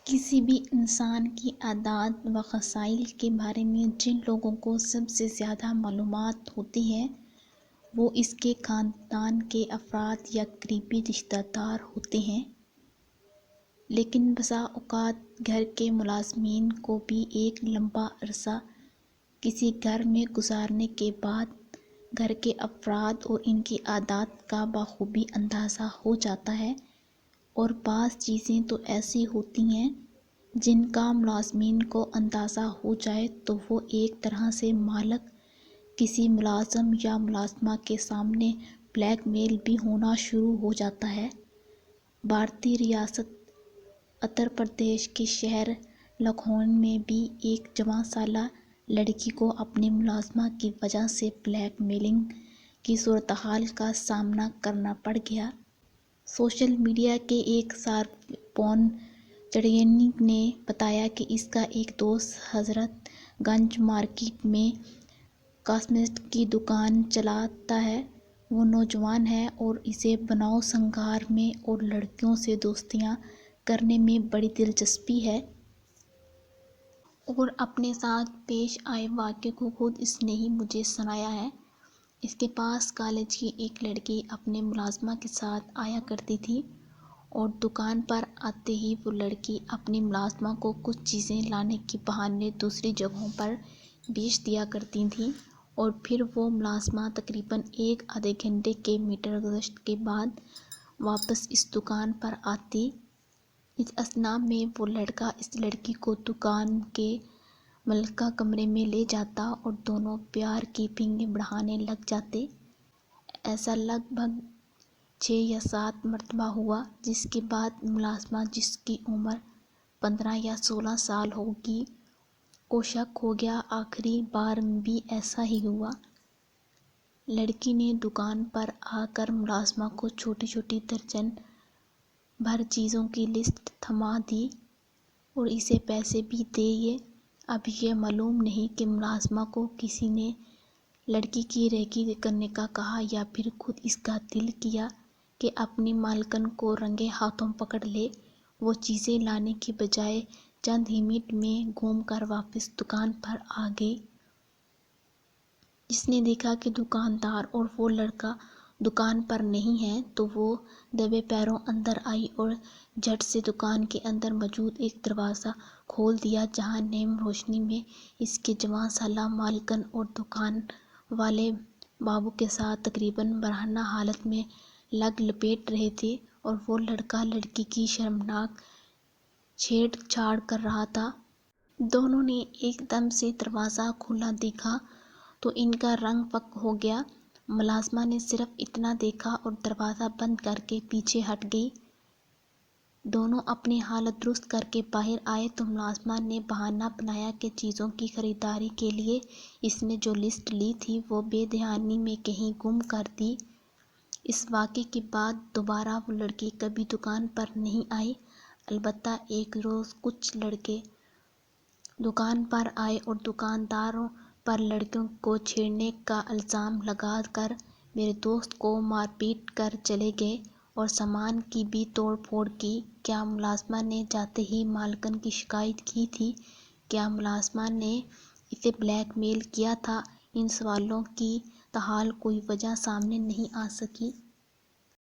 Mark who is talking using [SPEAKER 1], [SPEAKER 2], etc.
[SPEAKER 1] کسی بھی انسان کی عادات و خصائل کے بارے میں جن لوگوں کو سب سے زیادہ معلومات ہوتی ہیں وہ اس کے خاندان کے افراد یا قریبی رشتہ دار ہوتے ہیں، لیکن بسا اوقات گھر کے ملازمین کو بھی ایک لمبا عرصہ کسی گھر میں گزارنے کے بعد گھر کے افراد اور ان کی عادات کا بخوبی اندازہ ہو جاتا ہے، اور بعض چیزیں تو ایسی ہوتی ہیں جن کا ملازمین کو اندازہ ہو جائے تو وہ ایک طرح سے مالک کسی ملازم یا ملازمہ کے سامنے بلیک میل بھی ہونا شروع ہو جاتا ہے۔ بھارتی ریاست اتر پردیش کے شہر لکھنؤ میں بھی ایک 14 سالہ لڑکی کو اپنی ملازمہ کی وجہ سے بلیک میلنگ کی صورتحال کا سامنا کرنا پڑ گیا۔ سوشل میڈیا کے ایک صارف پون چڑیانی نے بتایا کہ اس کا ایک دوست حضرت گنج مارکیٹ میں کاسمیٹک کی دکان چلاتا ہے۔ وہ نوجوان ہے اور اسے بناؤ سنگار میں اور لڑکیوں سے دوستیاں کرنے میں بڑی دلچسپی ہے۔ اور اپنے ساتھ پیش آئے واقعے کو خود اس نے ہی مجھے سنایا ہے۔ اس کے پاس کالج کی ایک لڑکی اپنے ملازمہ کے ساتھ آیا کرتی تھی اور دکان پر آتے ہی وہ لڑکی اپنی ملازمہ کو کچھ چیزیں لانے کے بہانے دوسری جگہوں پر بھیج دیا کرتی تھی، اور پھر وہ ملازمہ تقریباً ایک آدھے گھنٹے کے میٹر گشت کے بعد واپس اس دکان پر آتی۔ اس اثناء میں وہ لڑکا اس لڑکی کو دکان کے ملکہ کمرے میں لے جاتا اور دونوں پیار کی پنگیں بڑھانے لگ جاتے۔ ایسا لگ بھگ 6 یا 7 مرتبہ ہوا، جس کے بعد ملازمہ، جس کی عمر 15 یا 16 سال ہوگی، کو شک ہو گیا۔ آخری بار بھی ایسا ہی ہوا۔ لڑکی نے دکان پر آ کر ملازمہ کو چھوٹی چھوٹی درجن بھر چیزوں کی لسٹ تھما دی اور اسے پیسے بھی دیے۔ اب یہ معلوم نہیں کہ ملازمہ کو کسی نے لڑکی کی ریکی کرنے کا کہا یا پھر خود اس کا دل کیا کہ اپنی مالکن کو رنگے ہاتھوں پکڑ لے۔ وہ چیزیں لانے کی بجائے چند ہی منٹ میں گھوم کر واپس دکان پر آ گئی۔ اس نے دیکھا کہ دکاندار اور وہ لڑکا دکان پر نہیں ہے تو وہ دبے پیروں اندر آئی اور جھٹ سے دکان کے اندر موجود ایک دروازہ کھول دیا جہاں نیم روشنی میں اس کے 14 سالہ مالکن اور دکان والے بابو کے ساتھ تقریباً برہنہ حالت میں لگ لپیٹ رہے تھے، اور وہ لڑکا لڑکی کی شرمناک چھیڑ چھاڑ کر رہا تھا۔ دونوں نے ایک دم سے دروازہ کھلا دیکھا تو ان کا رنگ فک ہو گیا۔ ملازمہ نے صرف اتنا دیکھا اور دروازہ بند کر کے پیچھے ہٹ گئی۔ دونوں اپنی حالت درست کر کے باہر آئے تو ملازمہ نے بہانہ بنایا کہ چیزوں کی خریداری کے لیے اس نے جو لسٹ لی تھی وہ بے دھیانی میں کہیں گم کر دی۔ اس واقعے کے بعد دوبارہ وہ لڑکی کبھی دکان پر نہیں آئی۔ البتہ ایک روز کچھ لڑکے دکان پر آئے اور دکانداروں پر لڑکیوں کو چھیڑنے کا الزام لگا کر میرے دوست کو مار پیٹ کر چلے گئے اور سامان کی بھی توڑ پھوڑ کی۔ کیا ملازمہ نے جاتے ہی مالکن کی شکایت کی تھی؟ کیا ملازمہ نے اسے بلیک میل کیا تھا؟ ان سوالوں کی تاحال کوئی وجہ سامنے نہیں آ سکی۔